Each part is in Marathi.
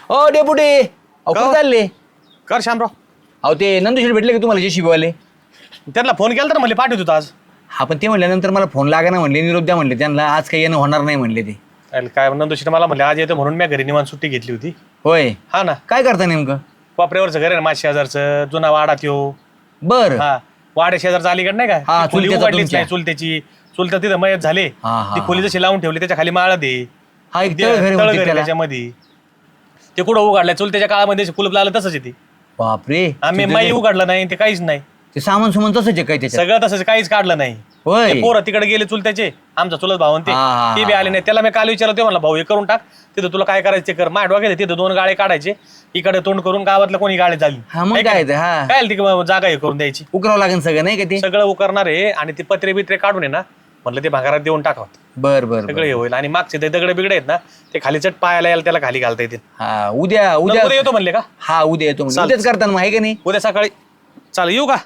ओ डेपुटी अहो का? कुठं चालले? कर शामराव. अहो ते नंदुशेठ भेटले का तुम्हाला JCB वाले? त्यांना फोन केला तर म्हणले पाठवत होतो आज. हा पण ते म्हणल्यानंतर मला फोन लागा ना म्हणले, निरोप द्या म्हणले त्यांना, आज काही येणं होणार नाही म्हणले ते. अरे काय नंदोशीने मला म्हणले आज येतो म्हणून मी घरी निवांत सुट्टी घेतली होती. होय, हा ना, काय करता नेमकं? कोपऱ्यावरचं घर आहे ना 5,000चं, जुना वाडात येऊ. बर हा, वाड्या शेजारचा अलीकडे नाही हा, का, खोली चुलत्याचा उघडलीच तुमच्या. नाही चुलत्याची. चुलता तिथं मयत झाले, हा, हा, ती खोली जशी लावून ठेवली त्याच्या खाली माळा दे. हा एक तळघर आहे तळघर म्हणते आहे त्याला. त्याच्यामध्ये. ते कुठं उघडलंय चुलत्याच्या काळामध्ये कुलूप लागलं तसंच येते. बापरे, आम्ही माई उघडलं नाही ते काहीच नाही. ते सामान सुमान तसंच आहे काय त्याच्यात? सगळं तसंच काहीच काढलं नाही. होय ते पोरं तिकडे गेले चुलत्याचे, आमचा चुलत भाऊ आणि हा, ते बी आले नाही. त्याला मी काल विचारलं, ते म्हणला भाऊ हे करून टाक, तिथं तुला काय करायचं ते कर. माझ्या डोक्यात तिथं 2 गाळे काढायचे, इकडे तोंड करून गावातलं कोणी गाळे झाली हा मग काय ते, हा काय ती जागा हे करून द्यायची. उकरावं लागेल सगळं नाही का ते? सगळं उकरणार आहे आणि ते पत्रे बित्रे काढून आहे ना, म्हणलं ते भागारात देऊन टाकावं, बर बर सगळं हे होईल. आणि मागचे ते दगड बिगडे आहेत ना, ते खाली चट पायाला यायला त्याला खाली घालता येतील. हा उद्या उद्या उद्या येतो म्हणले का? हा उद्या येतो म्हणजे चालतं. उद्याच करताना मग आहे का नाही? उद्या सकाळी चालेल, येऊ का?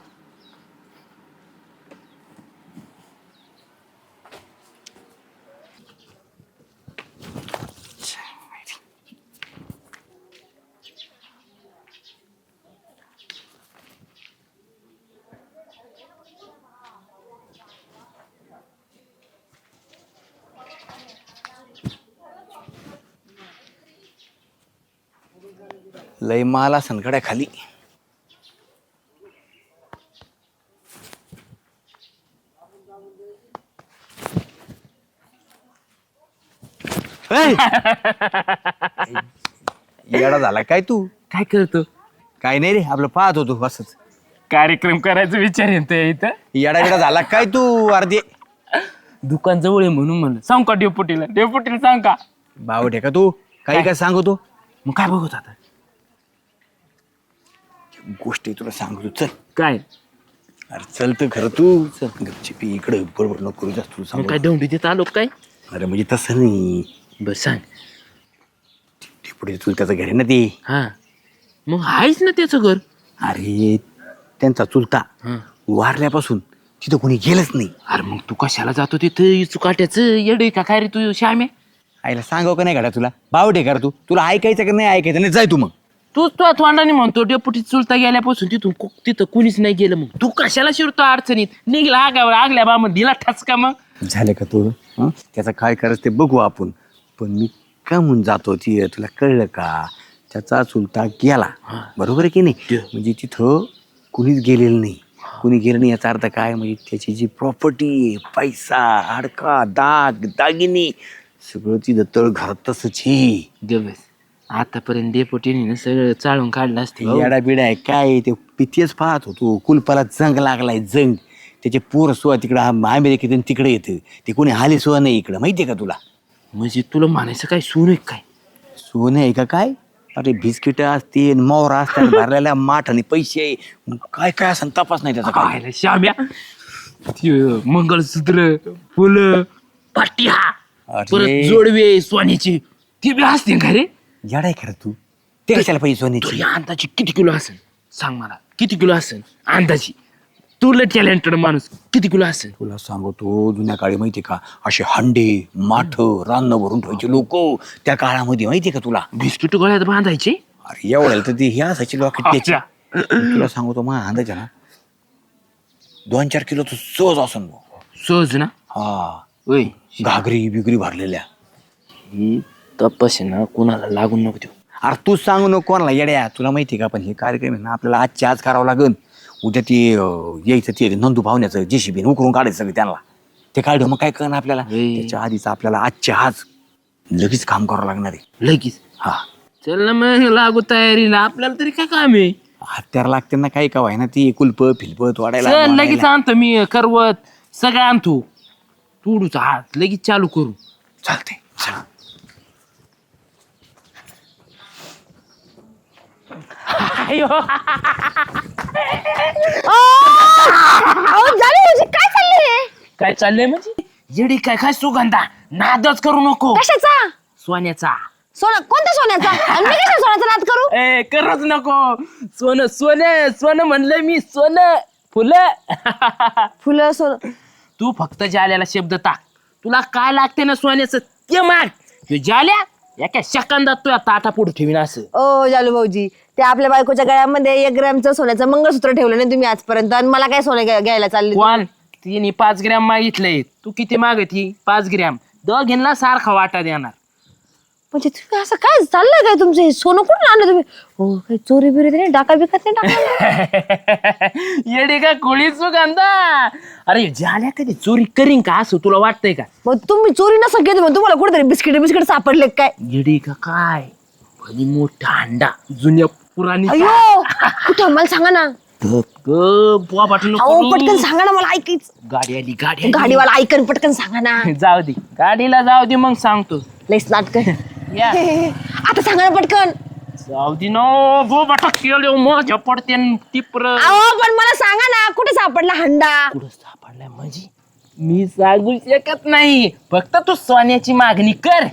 लय माल असन गड्या खाली. येडा झाला काय तू? काय करतो? काय नाही रे, आपलं पाहत होतो असंच. कार्यक्रम करायचा विचार येतोय इथं. येडा बिडा झाला काय तू? अर्धे दुकान जवळ आहे म्हणून म्हणलं सांग का डेपुटीला सांग का. बावट आहे का तू? काही काय सांगतो? मग काय बघत आता? गोष्टी तुला सांगतो, चल. काय अरे चल तर खरं तू, चल गपचिपी इकडे बरोबर नको करू जास्त, तुला मग सांगतो. काय दौंडी देत आलो काय? अरे म्हणजे तसं नाही, बस सांग. ते पुढे तुला त्याचं घर आहे ना ते. हा मग आहेच ना त्याचं घर. अरे त्यांचा चुलता हा. वारल्यापासून तिथं कोणी गेलंच नाही. अरे मग तू कशाला जातो तिथं चुकाट्याचं येड का काय रे तू श्याम्या? आईला सांगाव का नाही गाड्या तुला? बावट आहे का रे तू? तुला ऐकायचं का नाही ऐकायचं? नाही जाय तू मग. तूच तो तोंडाने म्हणतो डेपुटी चुलता गेल्यापासून तिथं कुणीच नाही गेलं. मग तू कशाला शिरतो अडचणीत? निघला आगावर आगल्या बा मग दिला ठसका. मग झालं का तू? हं? त्याचं काय करायचं ते बघू आपण. पण मी का म्हणून जातो ती, तुला कळलं का? त्याचा चुलता गेला, बरोबर आहे की नाही? म्हणजे तिथं कुणीच गेलेलं नाही. कुणी गेलं नाही याचा अर्थ काय? म्हणजे त्याची जी प्रॉपर्टी, पैसा, हाडका, दागिने सगळं तिथं तळ घरात तसंच हे. दिवस आतापर्यंत डेपुटीने ना सगळं चाळून काढलं असतं. येडा बिडा आहे काय? ते पितेच पाहत होतो, कुलपाला जंग लागलाय, जंग. त्याचे पोर सुद्धा तिकडं अमेरिकेतून तिकडे येतं, ते कोणी हाली सुद्धा नाही इकडं, माहितीये का तुला? म्हणजे तुला म्हणायचं काय सोनं काय? सोनं आहे का काय? अरे बिस्किट असते, मोहरा असतात, भरलेल्या माठ आणि पैसे, काय काय असं तपास नाही त्याचा काय. काय श्याम्या ते मंगळसूत्र, फुलं, पाट्या, अरे. परत जोडवे सोन्याची ती बी असते का रे? येडा आहे खरं तू. ते कशाला पैसे सोन्याची? तुझ्या अंदाजी किती किलो असेल सांग मला. किती किलो असेल अंदाजी? तुला टॅलेंटेड माणूस किती किलो असेल? तुला सांगतो, जुन्या काळी माहितीये का, असे हंडे माठ रान्न भरून ठेवायचे लोक त्या काळामध्ये, माहितीये का तुला? बिस्किट गळ्यात बांधायचे. अरे एवढ्याला तर ते हे असायचे लोक त्याची. अच्छा. तुला सांगतो मग अंदाज ना 2-4 किलो तर सहज असन भाऊ. सहज ना? हा, होय. घागरी बिगरी भरलेल्या. ही तपास आहे ना कोणाला लागून नको देऊ. अरे तू सांगू नको कोणाला येड्या. तुला माहितीये का, पण हे कार्यक्रम आहे ना आपल्याला आजच्या आज करावं लागेल. उद्या ते यायचं ते नंदू भावण्याचं JCB उकरून काढायचं सगळं त्यांना. ते काढू मग काय करणार आपल्याला? त्याच्या आधीच आपल्याला आजच्या आज लगेच काम करावं लागणार आहे. लगेच? हा, चल ना मग लागू तयारीला. आपल्याला तरी काय काम आहे? हत्यार लागते ना काही का ना, ती कुलप फिलपत वाढायला. चल लगेच आणतो मी करवत सगळं आणतो. तुडूचा हात लगेच चालू करू. चालते. काय चाललंय म्हणजे? येडी काय सुगंधा नादच करू नको. कशाचा? सोन्याचा. सोनं? कोणत्या सोन्याचा? आणि मी कशा सोन्याचा नाद करू? ए करच नको. सोनं म्हणलंय मी. सोनं फुलं. फुलं सोनं? तू फक्त जाल्याला शब्द टाक. तुला काय लागते ना सोन्याचं ते माग. जाल्या एका सेकंदात तू ताटा पुढे ठेवीन असं. ओ जालू भाऊजी, ते आपल्या बायकोच्या गळ्यामध्ये 1 ग्रॅमचं सोन्याचं मंगळसूत्र ठेवलं नाही तुम्ही आजपर्यंत, आणि मला काय सोनं घ्यायला चालले? कोण? तिने 5 ग्रॅम मागितलंय, तू किती मागती? 5 ग्रॅम. दोघींना सारखा वाटा देणार. म्हणजे तुम्ही असं काय चाललंय काय तुमचं? हे सोनं कुठून आणलं तुम्ही? हो, काही चोरी बिरी नाही, डाका बिकत नाही टाकला? येडी का खोळी सुगंधा? अरे झाल्या कधी चोरी करीन का असं तुला वाटतंय का? मग तुम्ही चोरी नसं घेत, मग तुम्हाला कुठेतरी बिस्किट सापडले काय? येडी का काय? भली मोठा अंडा जुन्या पुराणी. अयो, कुठं मला सांगा ना. अहो पटकन सांगा ना, मला ऐकायचं. गाडी आली गाडी गाडीवाला ऐकन, पटकन सांगा ना. जाऊ दे गाडीला जाऊ दे मग सांगतो. लईच नाटक. या आता सांगा ना पटकन. जाऊ दे नो गो बाटा केलं मग पडते टिपर. अहो पण मला सांगा ना, कुठे सापडला हंडा? कुठं सापडलाय म्हणजे मी सांगू शकत नाही, फक्त तू सोन्याची मागणी कर,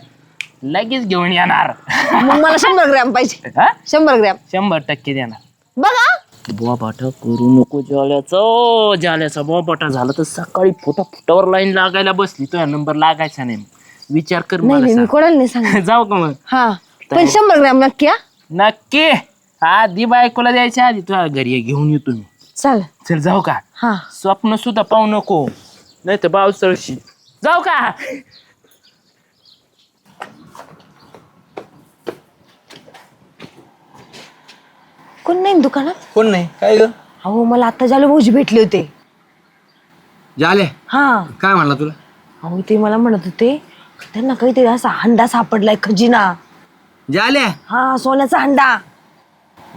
लगेच घेऊन येणार. मग मला 100 ग्रॅम पाहिजे. हा? 100 ग्रॅम 100% देणार. बघा. बोबाटा करू नको जाल्याचा बोबाटा झाला तर सकाळी फुटावर लाईन लागायला बसली, तो नंबर लागायचा नाही. विचार कर. नाही मला नाही, मी सांग. कोणाला नाही सांगा. जाऊ का मग? हा पण 100 ग्रॅम नक्की. हा नक्की. आधी बायकोला द्यायच्या आधी तुझ्या घरी घेऊन येतो मी. चल. चल जाऊ का? हा स्वप्न सुद्धा पाहू नको, नाही तर बाव चळशी. जाऊ का? कोण नाही दुकानात? कोण नाही? काय ग अहो मला आता जालू भाऊजी भेटले होते. झाले? हा काय म्हणला तुला? अहो ते मला म्हणत होते त्यांना काहीतरी असा हंडा सापडलाय, खजिना. झाले? हा सोन्याचा हंडा.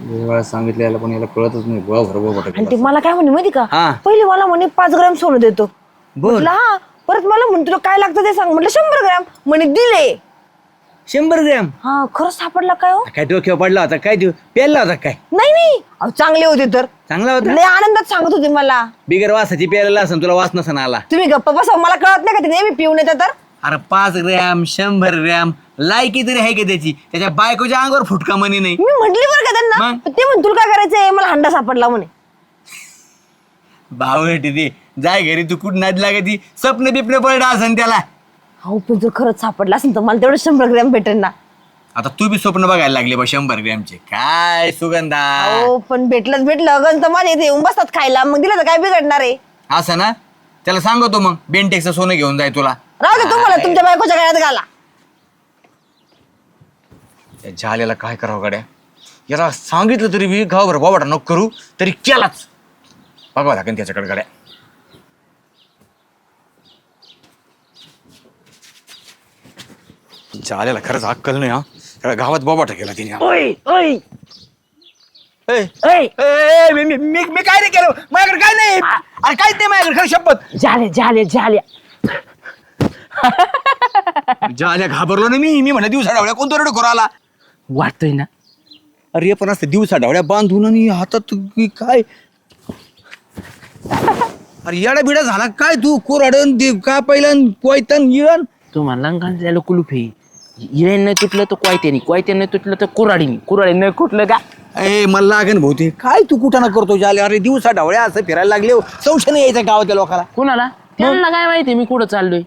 वेळा सांगितलं याला, पण याला कळतच नाही. आणि ते मला काय म्हणे माहिती का, हा. पहिले मला म्हणे 5 ग्रॅम सोनं देतो. बर. म्हटलं हा. परत मला म्हणे तुला काय लागतं ते सांग. म्हटलं 100 ग्रॅम. म्हणे दिले. 100 ग्रॅम? हा खरंच सापडला काय? हो काय डोक्यावर पडला होता काय? देऊ प्यायला होता काय? नाही नाही, अहो चांगले होते तर. चांगला होता? लय आनंदात सांगत होते मला. बिगर वासाची प्यायला असं तुला वास नसा आला. तुम्ही गप्पा बसा, मला कळत नाही का ते नेहमी पिऊन येतात तर. अरे 5 ग्रॅम 100 ग्रॅम लायकी तरी आहे का त्याची? त्याच्या बायकोच्या अंगावर फुटका म्हणे नाही. मी म्हटली बरं का त्यांना, मग? पण ते म्हण तुला काय करायचंय, मला हंडा सापडला म्हणे. भावटी ते जाय घरी, तू कुठं नाद लागायची? स्वप्न बिप्न पडलं असं त्याला. अहो पण जर खरंच सापडला असेल तर मला तेवढं 100 ग्रॅम भेटेल ना. आता तू बी स्वप्न बघायला लागले बा 100 ग्रॅमचे. काय सुगंधा. हो पण भेटलं अगं तर माझ्या इथे येऊन बसतात खायला, मग दिलं तर काय बिघडणार आहे? असं ना, त्याला सांगतो मग बेंटेक्सचं सोनं घेऊन जाय तुला. राहू दे, तुम्हाला तुमच्या बायकोच्या गळ्यात घाला. या झालेला काय करावं गाड्या? याला सांगितलं तरी मी गावभर बाबाटा नको करू, तरी केलाच. बघावं लागेल त्याच्याकडे गाड्या. झालेला खरंच अक्कल नाही हा. त्याला गावात बाबाटा केला तिने. ओय ओय ए, ओय ए, मी काय नाही केलं, माझ्याकडे काय नाही. अरे काहीच नाही माझ्याकडे, खरं शपथ. झाल्या झाल्या घाबरलो ना मी म्हणलं दिवसा डावड्या कोणतो रडू करू आला. वाटतोय ना? अरे पण असतं दिवसा डावड्या बांधून आणि हातात काय. अरे येडा बिडा झाला काय तू? कोराडन देव का पहिलं कोयतन येण. तुम्हाला घाललेलं कुलूप हे. इळेन नाही तुटलं तर क्वायत्याने नाही तुटलं तर कुराडी नाही कुठलं का? ए मला लागेल भाऊते. काय तू कुठं ना करतो झाले? अरे दिवसा डावड्या असं फिरायला लागले, संशय नाही यायचा गावातल्या लोकांना. कुणाला? त्यांना काय माहिती मी कुठं चाललोय.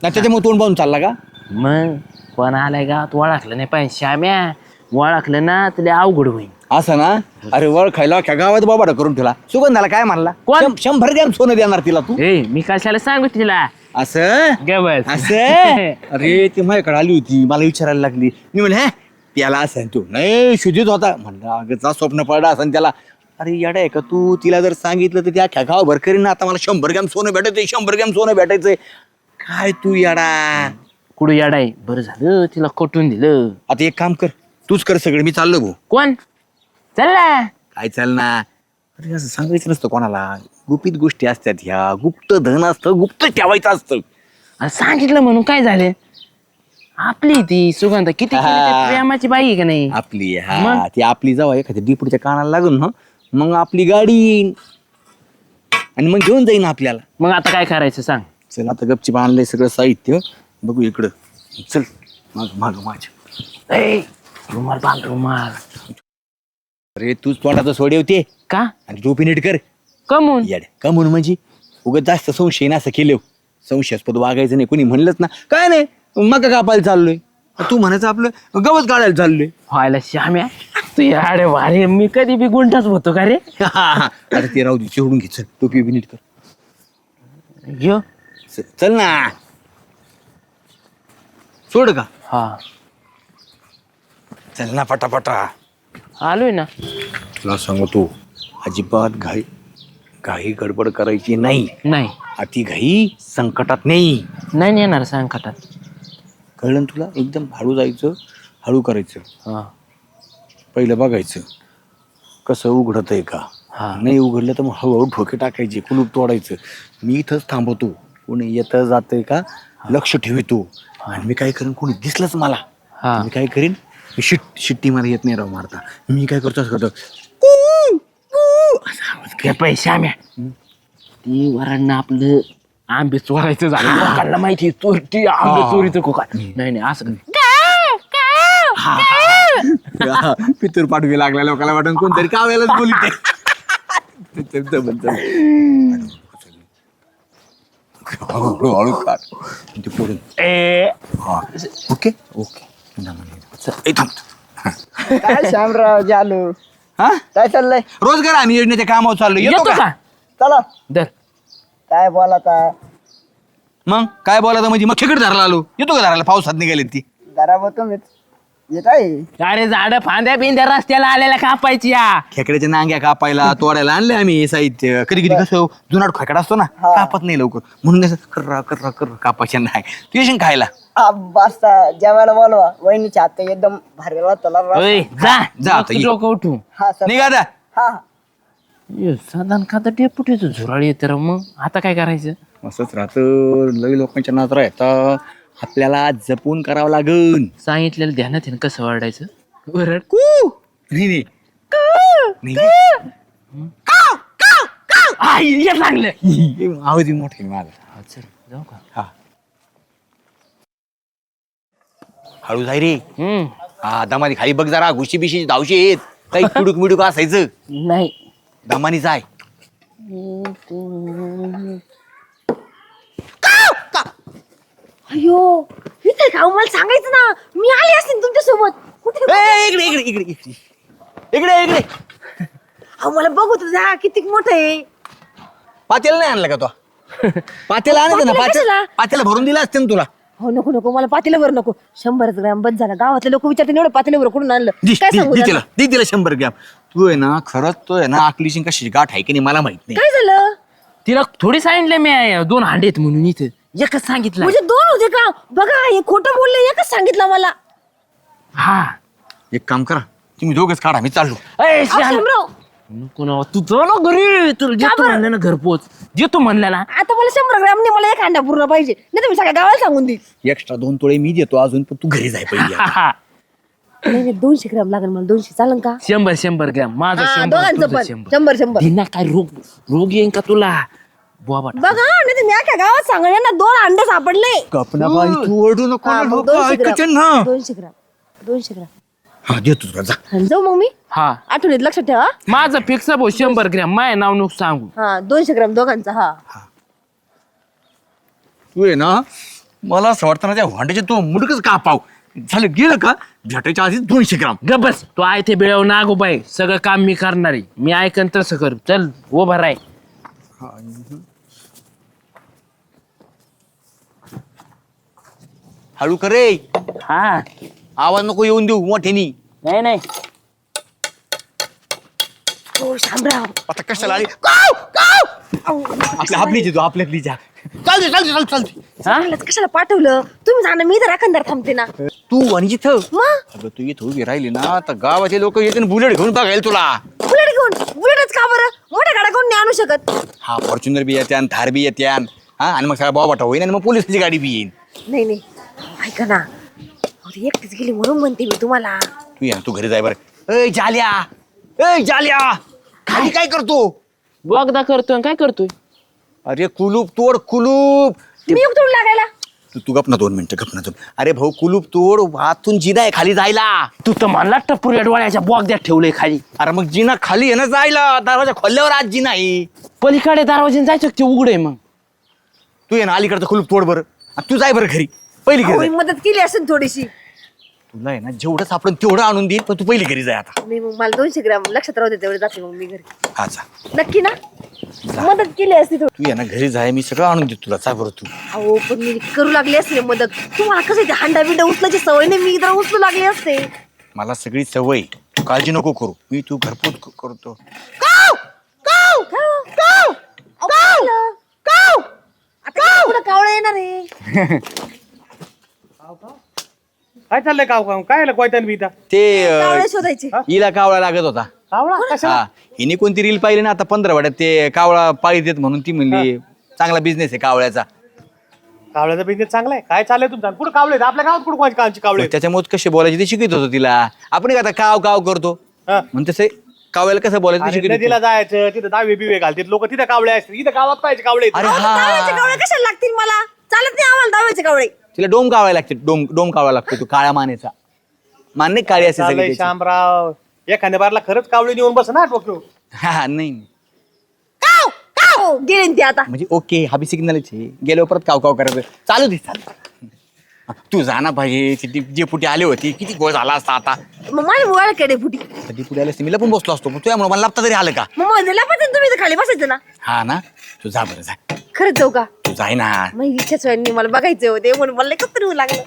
नाही त्याच्यामुळे तोंड पाहून चालला का? मग कोण आलाय गावात ओळखलं नाही पाहिजे. श्याम्या ओळखलं ना तुला अवघड होईल. असं ना? अरे वळ खायला अख्ख्या गावात बाबाडा करून ठेवला. सुगंधाला काय म्हणला? कोण? 100 ग्रॅम सोनं देणार तिला तू. ए मी कशाला सांगू तिला? असं गबस असं. अरे ती माझ्याकडे आली होती, मला विचारायला लागली. मी म्हणलं त्याला असं तू नाही शुद्धीत होता. म्हणलं अगं स्वप्न पडला असं त्याला. अरे येडा आहे का तू? तिला जर सांगितलं तर त्या अख्ख्या गावभर करीन. आता मला 100 ग्रॅम सोनं भेटायचंय, 100 ग्रॅम सोनं भेटायचंय. काय तू येडा? कुठं याडाय? बरं झालं तिला कटून दिलं. आता एक काम कर, तूच कर सगळं, मी चाललो भाऊ. कोण चालला? काय चाल ना. अरे असं सांगायचं नसतं कोणाला. गुपित गोष्टी असतात ह्या. गुप्त धन असतं, गुप्त ठेवायचं असतं. सांगितलं म्हणून काय झालं? आपली ती सुगंधा किती केली ते प्रेमाची बाई आहे का नाही? आपली हा मग? ती आपली जावा एखाद्या डिपुटीच्या कानाला लागून ना, मग आपली गाडी येईन आणि मग घेऊन जाईन आपल्याला. मग आता काय करायचं सांग? चल आता गपची आणलंय सगळं साहित्य. बघू इकडं. चल माग माझ्या. ए रुमाल बांध रुमाल. अरे तूच तोंडाचं सोडे होते का? आणि टोपी नीट कर. कमून? येड का म्हणून म्हणजे उगाच जास्त संशय ना असं केलं. संशयास्पद वागायचं नाही. कोणी म्हणलंच ना काय नाही मग कापायला चाललोय. तू म्हणायचं आपलं गवत काढायला चाललोय. व्हायला श्याम्या तू अरे वारे मी कधी बी गुंडाच होतो का रे. अरे ते राहू दे चिवडून घे चल टोपी बी नीट कर. घ्यो. चल ना सोड का हा चल ना पटापटा. आलोय ना. तुला सांगतो अजिबात घाई गडबड करायची नाही. नाही अति घाई संकटात नाही. नाही येणार संकटात. कळलं ना तुला. एकदम हळू जायचं हळू करायचं. हा पहिलं बघायचं कसं उघडत आहे का. हा. नाही उघडलं तर मग हळूहळू ठोके टाकायचे कुलूप तोडायचं. मी इथंच थांबवतो कोणी येतं जातंय का लक्ष ठेवतो. आणि मी काय करेन कोणी दिसलंच मला हा मी काय करीन मी शिट्टी मला येत नाही राव मारता. मी काय करतो असं करतो कू, कू, असा आवाज कर. ते पैसे आम्या ती वरांना आपलं आंबे चोरायचं झालं लोकांना माहिती चोरटी आंबे चोरीचं कोका. नाही नाही असं पितूर पाठवी लागला लोकांना वाटून कोणतरी काव्यालाच बोलते. हळूहळू काढ ते पुढे. ओके ओके काय श्यामराव जालू हा काय चाललंय? रोजगार आम्ही योजनेच्या कामावर चाललो. येतो येतो का का चला दर काय बोलाता मग काय बोलायचं म्हणजे मग खेकड धरायला आलो. येतो का धरायला पावसात निघाले ती. घरावर तुम्हीच येत आहे. अरे झाड फांद्या बिंद्या रस्त्याला आलेल्या कापायची या. खेकड्याच्या नांग्या कापायला तोडायला आणले आम्ही हे साहित्य. कधी कधी कसं जुनाट खेकडा असतो ना कापत नाही लवकर म्हणून असं कर्रा कर्रा कर्रा कापायच्या नाही. तू येशील खायला. वाजता जेवायला बोलवा वहिनीच्या हात एकदम भारी वाटतं ओय, जा जा आता, ये. डोकं उठू. हा सर निघा आता. हा साधारण खाता डेपुटीचं झुराळ येते रा. मग आता काय करायचं. असंच राहतं. लई लोकांच्या नजरा येतात. आपल्याला जपून करावं लागन. सांगितलेलं ध्यानात आहे ना कसं वाढायचं. वरड नाही नाही येत लागलं. नाही. आवाज मोठे माझा. हा, चल जाऊ का. हा हळू जाय रे. हा दमानी खाली बघ जरा. घुशी बिशी धावशी येत काही कुडूक मिडूक असायचं. नाही दमानी जाय. अयो इथे का मला सांगायचं ना मी आले असते तुमच्या सोबत. कुठे ए, इकडे इकडे इकडे इकडे इकडे इकडे. अहो मला बघू जा किती मोठं आहे. पातेला नाही आणलं का तो. पातेला आणायचं ना. पातेलं कशाला? पातेला भरून दिला असते ना तुला. हो नको नको मला पातेल्यावर नको. 100 ग्रॅम बंद झाला. गावातले लोक विचारते एवढं पातेल्यावर कुठून आणलं काय सांगू दे त्याला? तिला 100 ग्रॅम. तू आहे ना खरंच तो आहे ना आकलीशी कशी गाठ आहे की नाही मला माहित नाही. काय झालं तिला थोडी सांगितलं मी 2 हांडे आहेत म्हणून इथं एकच सांगितलं. म्हणजे 2 होते का. बघा हे खोटं बोलले एकच सांगितलं मला. हा एक काम करा तुम्ही दोघच काढा मी चाललो. ए, अहो, श्याम. शामराव, नको ना तू चल ना घरी. तुला देतो बरं? म्हणलं ना घरपोच देतो म्हणलं ना. आता मला 100 ग्रॅम नाही मला 1 हांडा पूर्ण पाहिजे नाही तर मी सगळ्या गावाला सांगून देईल. एक्स्ट्रा 2 तोळे मी देतो अजून पण तू घरी जाय पहिले. नाही नाही 200 ग्रॅम लागेल मला. 200 चालेल का. 100 ग्रॅम माझं हा, 100 दोघांचं तुझं पण 100. 100. दिना काय रोग येईन का तुला. बुवा बघा नाही तर मी अख्या गावात सांगा यांना 2 अंडे सापडले. कपना बाई तू ओरडू नको हा, ना, मग लोकं 200 ऐकायचे ग्रॅम. ना. 200 ग्रॅम 200 ग्रॅम हा देतो तुला जा. आणि जाऊ मग मी हा आठवणीत लक्षात ठेवा. माझं फिक्स भाऊ 100 ग्रॅम माय नाव नको सांगू. हा 200 ग्रॅम दोघांचा. हा तू आहे ना मला असं वाटतं ना त्या भांड्याचे तो मुडकच कापाव झालं गेलं का भेटायच्या आधीच 200 ग्राम. ग बस तू आहे ते बेळव नागो बाई सगळं काम मी करणार आहे. मी ऐकन तसं कर. चल उभा राय. हळू कर रे. हा आवाज नको येऊन देऊ मोठ्यानी. नाही नाही हो शामराव. आता कशाला आली आपल्या आपलीच येतो आपल्यातली जा. चालते चालते चालते चालते. मला कशाला पाठवलं तुम्ही जाणं मी तर राखणदार थांबते ना. तू आणि जिथं मग अगं तू इथं उभी राहिली ना तर गावाचे लोक येते बुलेट घेऊन बघायला तुला. बुलेट घेऊन. बुलेटच का बरं मोठ्या गाड्या कोण नाही आणू शकत. हा फॉर्च्युनर बी येत्यान थार बी येत्यान. हा आणि मग सगळा बाबा होईन आणि मग पोलिसची गाडी बी येईन. नाही नाही ऐका ना अहो, ती एकटीच गेली म्हणून म्हणते मी तुम्हाला. तू या तू घरी जाय बरं. ए जाल्या ए जाल्या खाली काय करतो. बोगदा करतोय काय करतोय. अरे कुलूप तोड कुलूप. मी एक तोड लागायला. तू गप ना 2 मिनिटं गप ना. अरे भाऊ कुलूप तोड वाहतून जिना आहे खाली जायला. तू तर म्हणला टपुऱ्या डोळ्याच्या बोगद्यात ठेवलंय खाली. अरे मग जिना खाली आहे ना जायला. दरवाजा खोलल्यावर आज जिना आहे. पलीकडे दरवाजे जायचं ते उघडे. मग तू ये ना अलीकडचं कुलूप तोड बरं. आणि तू जाय बरं घरी पहिली अहो, घरी मी जाय. मदत केली असेल थोडीशी. तुला आहे ना जेवढं सापडून तेवढं आणून देईल, पण तू पहिली घरी जाय आता. नाही मग मला 200 ग्रॅम लक्षात राहू दे, तेवढे जाते मग मी घरी. हा जा. नक्की ना? मदत केली असती थोडी. तू आहे ना घरी जाय, मी सगळं आणून देतो तुला. चा बरं तू. अहो पण मी करू लागली असते रे मदत. तुम्हाला कसं ते हांडा बिंडा उचलायची सवय नाही, मी जरा उचलू लागली असते. मला सगळी सवय, तू काळजी नको करू, मी तू घरपोच करतो. आता पुढे कावळा येणार आहे. काय चाललंय काय कोयतान बी ते कावळे शोधायचे. हिला कावळा लागत होता. हा, हिने कोणती रील पाहिली ना आता 15 वाड्यात, ते कावळा पाळीत येत म्हणून ती म्हणली चांगला बिझनेस आहे कावळ्याचा. कावळ्याचा बिझनेस चांगला आहे. काय चाललंय तुमचा? कुठं कावळे आहेत? आपल्या गावात कुठं कोणाची कावळची कावळे आहेत? त्याच्यामुळे कसे बोलायचे ते शिकत होतो तिला. आपण आता काव काव करतो हा. म्हणून तसे कावळ्याला कसं बोलायचं ते अरे शिकत नदीला होतो. जायचं, तिथं दावे बिवे घालतात लोक, तिथं कावळे असतात. इथं गावात पाहिजे कावळे आहेत. अरे दाव्याचे हा, कावळे कशाला लागतील मला? चालत नाही आम्हाला दाव्याचे कावळे. तिला डोम कावळा लागते. डोम कावळा लागतो तो काळ्या मानेचा. मान नाही काळी असते चाललंय सगळी त्याची. शामराव, एखाद्या बारला खरंच कावळे नेऊन बस ना डोक्यावर. हा नाही काव काव गेले ते आता. म्हणजे ओके, हा बी सिग्नलच आहे. गेल्यावर परत काव काव करायचं. चालू दे चालू. तू जा ना पाहिजे. जे पुढे आले होते किती गोळ झाला असता आता. मग माझ्या मुळाला केडे फुटी. कधी पुढे आले असते मी लपून बसलो असतो, पण तुझ्यामुळे मला लापता तरी आलं का. मग म्हणलं पण तुम्ही इथं खाली बसायचं ना. हा ना, तू जा बरं जा. खरंच जाऊ का? तू जाय ना. मग इच्छाच व्हायनी मला बघायचं होते म्हणून मला कसं तरी होऊ लागलं.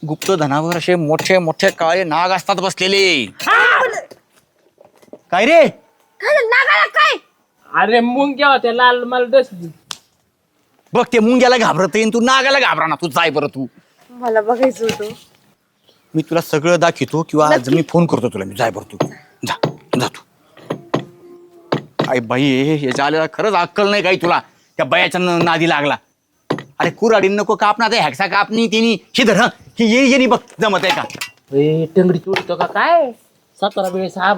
गुप्त धनावर असे मोठे मोठे काळे नाग असतात बसलेले. काय रे? काय झालं? नागाला काय? अरे मुंग्या होत्या लाल मला डसली. बघ ते मुंग्याला घाबरत येईन, तू नागाला घाबरा ना. तू जाय बरं तू. मला बघायचं होतं. मी तुला सगळं दाखवतो किंवा आज मी फोन करतो तुला. मी जाय बरं तू. जा जा तू. काय बाई हे झालेला खरंच अक्कल नाही काही तुला. त्या बायाच्या नादी लागला. अरे कुराडी नको कापना, ते हॅक्सा कापणी तिनी शिधर. हं हे ये नाही बघ जमत आहे का. टंगडी तुडतो का काय? 17 वेळेस हा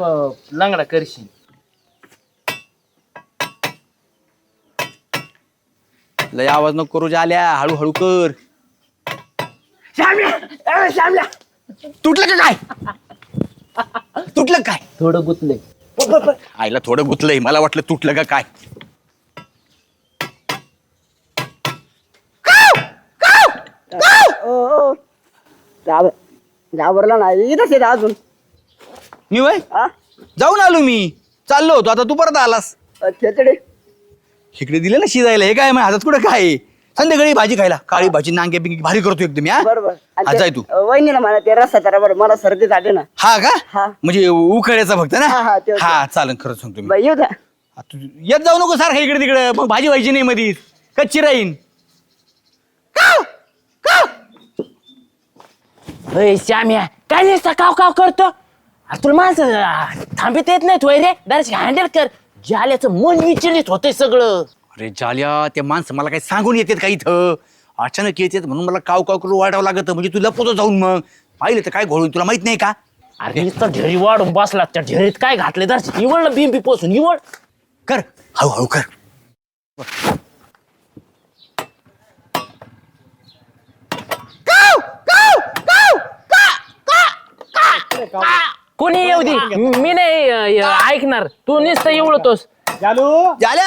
लंगडा करशील. लय आवाज नको करू झाल्या, हळूहळू कर. तुटलं का काय? तुटलं काय? थोडं गुतले. आईला थोडं गुतलंय, मला वाटलं तुटलं का काय. घाबरला नाही, इथंच येत अजून. मी वय हा जाऊन आलो, मी चाललो होतो. आता तू परत आलास. खेचडे इकडे दिले ना शिजायला. हे काय माझ्या हातात कुठं काय आहे? संध्याकाळी भाजी खायला काळी भाजी नांगे बिंगे भारी करतो एकदम. हा बरोबर. आज जाय तू. वहिनीला म्हणा ते रस्ता जरा बरं, मला सर्दी झाली ना. हा का? हा. म्हणजे उखळ्याचा फक्त ना. हा, हा, तेच. हा चालन, खरंच सांगतो मी. बाई येऊ द्या. तू येत जाऊ नको सारखं इकडे तिकडे, मग भाजी व्हायची नाही मधीच, कच्ची राहीन. श्याम्या काय नुसता काव काव करतो? तुला माणसं थांबित येत नाहीत वय रे. डायरेक्ट हँडल कर. जाल्याचं मन विचलित होतंय सगळं. अरे जाल्या, ते माणसं मला काही सांगून येतात का इथं? अचानक येतात म्हणून मला काव काव करून वाढावं लागत. म्हणजे तू लपवतो जाऊन, मग पाहिलं तर काय घोळून तुला माहित नाही का? अरे नुसतं ढेरी वाढून बसला. त्या ढेरीत काय घातले तर इवळ बिंबी पोसून इवळ. कर हळूहळू कर. कोणी येऊ दे, मी नाही ऐकणार. तू नुसतं इवळतोस. चालू जाल्या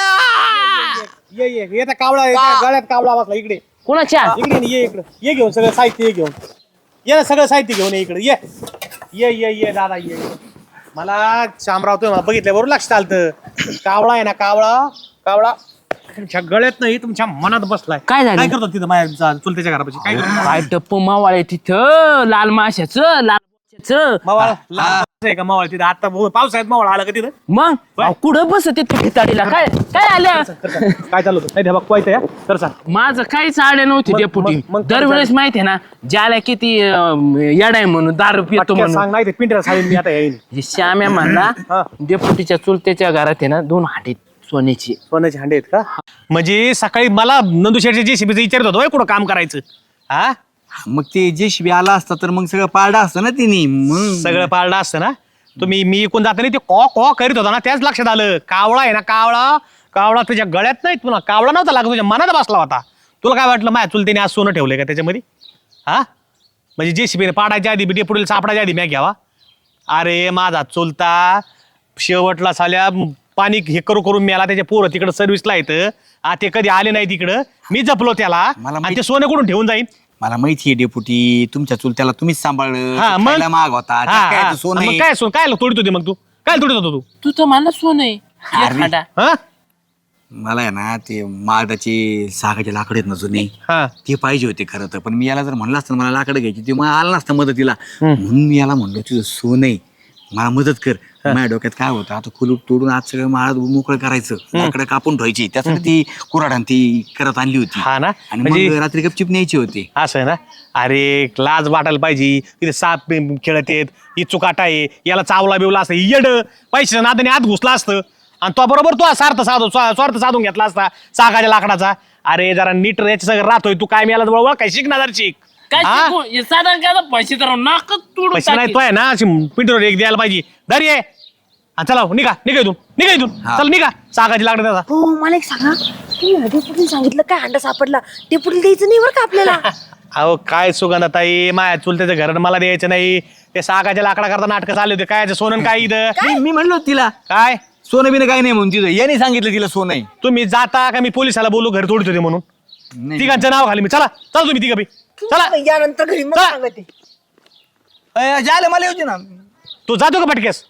ये ये ये, कावळा आहे, त्या गळ्यात कावळा बसला. इकडे कुणाच्या? इकडे ये, इकडे ये घेऊन सगळं साहित्य ये घेऊन ये ना, सगळं साहित्य घेऊन ये इकडे. ये ये ये ये दादा ये. मला शामराव तुम्ही मला बघितल्याबरोबर लक्षात आलतं. कावळा आहे ना, कावळा कावळा तुमच्या गळ्यात नाही, तुमच्या मनात बसलाय. काय झालं? काय करतो तिथं माझ्या चुलत्याच्या घरापाशी? काय करतो? काय टप्प मावाळे तिथं, लाल माशाचं, लाल माशाचं. मावळ लाल आहे का मावळ तिथं? आता पावसाळ्यात मावळ आला का तिथं? मग अहो, कुठं बसत ते खिताडीला? काय काय आल्या? काय चालू होतं? नाही बघ पाहिजे या तर सांग. माझं काहीच आडे नव्हती मग- डेपुटी. मग- दरवेळेस माहितीये ना, ज्याला किती येडाय म्हणून दारू पितो पटकन म्हणून. सांग, नाही ते पिंटला सांगेन मी आता येईन. हे श्याम्या म्हणला हा. डेपुटीच्या चुलत्याच्या घरात आहे ना 2 हांडे सोन्याची. सोन्याचे हांडे आहेत का? म्हणजे सकाळी मला नंदू शेठच्या जेसीबीचं विचारत होतो, "होय, कुठं काम करायचं?" हा, मग ते जेशिबी आला असता तर मग सगळं पारडा असतं ना तिने. मग सगळं पाळलं असतं ना. तुम्ही मी कोण जाता नाही, ते कॉ कॉ करीत होता ना, त्याच लक्षात आलं. कावळा आहे ना, कावळा कावळा तुझ्या गळ्यात नाही, तुला कावळा नव्हता लागत, तुझ्या मनात बसला होता. तुला काय वाटलं माझ्या चुलतीने आज सोनं ठेवलंय का त्याच्यामध्ये? हा, म्हणजे जेसीबीने पाडायच्या आधी बिटे पुढील सापडायच्या आधी मॅ घ्यावा. अरे माझा चुलता शेवटला साल्या पाणी हे करून मेला. त्याच्या पोरं तिकडं सर्व्हिसला येतं. ते कधी आले नाही तिकडं. मी जपलो त्याला. मला आणि ते सोनं कुठून ठेवून जाईन? मला माहिती आहे डेपुटी तुमच्या चुलत्याला तुम्हीच सांभाळलं हा, ते मग? खायला महाग होता त्यात हा, काय हा. ते सोनं मग आहे. काय सोन काय तोडीत होती मग तू काय तोडीत होतो तू तू तर मला सोन आहे अरे. एखादा. हा मला आहे ना ते माडाचे सागाचे लाकड आहेत ना जुने हा ते पाहिजे होते खरं तर पण मी याला जर म्हणलं असतं ना मला लाकडं घ्यायची ते मला आलं नसतं मदतीला म्हणून मी याला म्हणलो तुझं सोनं आहे मला मदत कर माझ्या डोक्यात काय होतं आता कुलूप तोडून आज सगळं माळात मोकळं करायचं लाकडं कापून ठेवायची त्यासाठी ती कुऱ्हाड ती करत आणली होती हा ना आणि म्हणजे मग रात्री गपचिप न्यायची होती असं आहे ना अरे लाज वाटायला पाहिजे तिथे साप खेळत येत ही चुकाटा आहे याला चावला बिवला असतं येड पैशाच्या नादाने आत घुसला असतं आणि तो बरोबर तो स्वार्थ साधून घेतला असता सागाच्या लाकडाचा अरे जरा नीट याच्या सगळं राहतोय तू काय मिळाला जवळ काय शिक ना जरा शिक काय हा? शिकू? हे साधारण काय आता पैसे तर नाकच तोडून पैसे नाही टाकीन. तो आहे ना पिंटर एक द्यायला पाहिजे दर ये चला निघा इथून हा. चल निघा सागाची लाकडं त्याचा हो मला एक सांगा तुम्ही डेपुटीने सांगितलं काय अंडा सापडला डेपुटीला द्यायचं नाही बरं का आपल्याला अहो काय सुगंधाताई माया चुलत्याच्या घरात मला द्यायचं नाही ते सागाच्या लाकडा करता नाटकं चालले होते काय सोनं काय इथं मी म्हणलो तिला काय सोनं बिनं काही नाही म्हणून तिथं याने सांगितलं तिला सोनं आहे तुम्ही जाता का मी पोलिसाला बोलू घर तोडत होते म्हणून नाही. तिघांचं नाव खाली मी चला तुम्ही तिघं बी चला यानंतर घरी मग चला. सांगते झालं मला येऊ दे ना तू जातो का पटकेस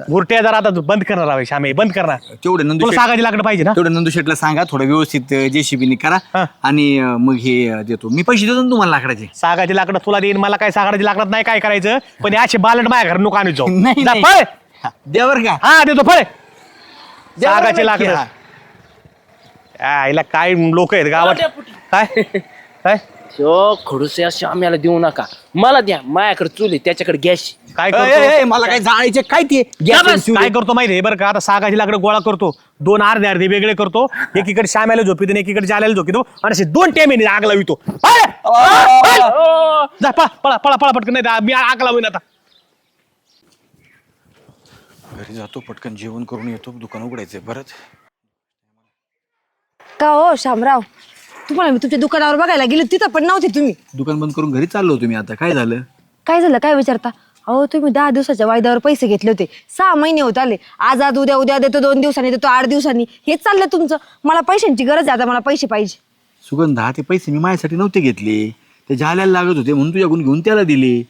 गुरट्या जरा आता बंद करणार हवे श्यामे बंद करणार तेवढे नंदू तुला सागाची लाकडं पाहिजे ना तेवढं नंदू शेटला सांगा थोडं व्यवस्थित जेसीबीने करा हा. आणि मग हे देतो मी पैसे देतो ना तुम्हाला लाकडाचे सागाची लाकडं तुला देईन मला काय सागाची लाकडं नाही काय करायचं पण हे असे बालट माझ्या घर नको आणू जाऊ नाही, जा, नाही. पळ. हा, द्या बरं का हा देतो फळे द्या बरं सागाचे नक्की, लाकडं हा. याला काय लोक आहेत गावात काय काय शो खडूस या श्याम्याला देऊ नका मला द्या माझ्याकडे चुली त्याच्याकडे गॅस काय ए, करतो ए, ए, मला काय जाळायचे काय ते गॅस काय करतो माहिती बरं का आता सागाची लाकडं गोळा करतो दोन अर्धे वेगळे करतो एकीकडे श्यामाला झोपितो आणि एकीकडे जाल्याला झोपितो आणि असे दोन टेमीने आग लावितो पळ! पळ! जा पळा पटकन नाही तर मी आग लावीन आता घरी जातो पटकन जेवण करून येतो दुकान उघडायचंय परत का हो शामराव तुम्हाला मी तुमच्या दुकानावर बघायला गेलो तिथं पण नव्हते तुम्ही दुकान बंद करून घरी चाललो होतो मी आता काय झालं काय झालं काय विचारता अहो तुम्ही 10 दिवसाच्या वायद्यावर पैसे घेतले होते 6 महिने होत आले आज उद्या देतो 2 दिवसांनी देतो 8 दिवसांनी हेच चाललंय तुमचं मला पैशांची गरज आहे आता मला पैसे पाहिजे सुगंधा ते पैसे मी माझ्यासाठी नव्हते घेतले ते जाल्याला लागत होते म्हणून तुझ्याकडून घेऊन त्याला दिले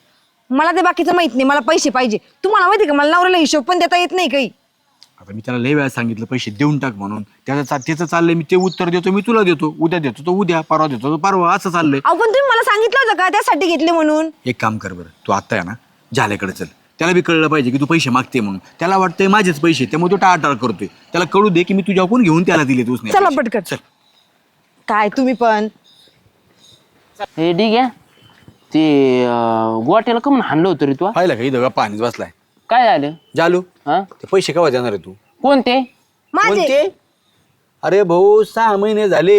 मला ते बाकीचं माहित नाही मला पैसे पाहिजे तुम्हाला माहिती का मला नवऱ्याला हिशोब पण देता येत नाही काही आता मी त्याला लय वेळा सांगितलं पैसे देऊन टाक म्हणून त्याचं चाललंय मी ते उत्तर देतो मी तुला देतो उद्या देतो तो उद्या परवा देतो तो परवा असं चाललंय अहो पण तुम्ही मला सांगितलं होतं का त्यासाठी घेतले म्हणून एक काम कर बरं तू आता आहे ना जाल्याकडे चल त्याला बी कळलं पाहिजे की तू पैसे मागते म्हणून त्याला वाटतंय माझेच पैसे त्यामुळे तो टाळाटाळ करतोय त्याला कळू दे की मी तुझ्याकडून घेऊन त्याला दिले तूच नाही चला पैसे. पटकन चल काय तुम्ही पण हे ठीक आहे ते गोट्याला कमून हाणलं होतं रे तू पाहिलं का इथं पाणीच बसलाय काय झालं जालू हा ते पैसे केव्हा देणार आहे तू कोणते माझे कोणते? अरे भाऊ 6 महिने झाले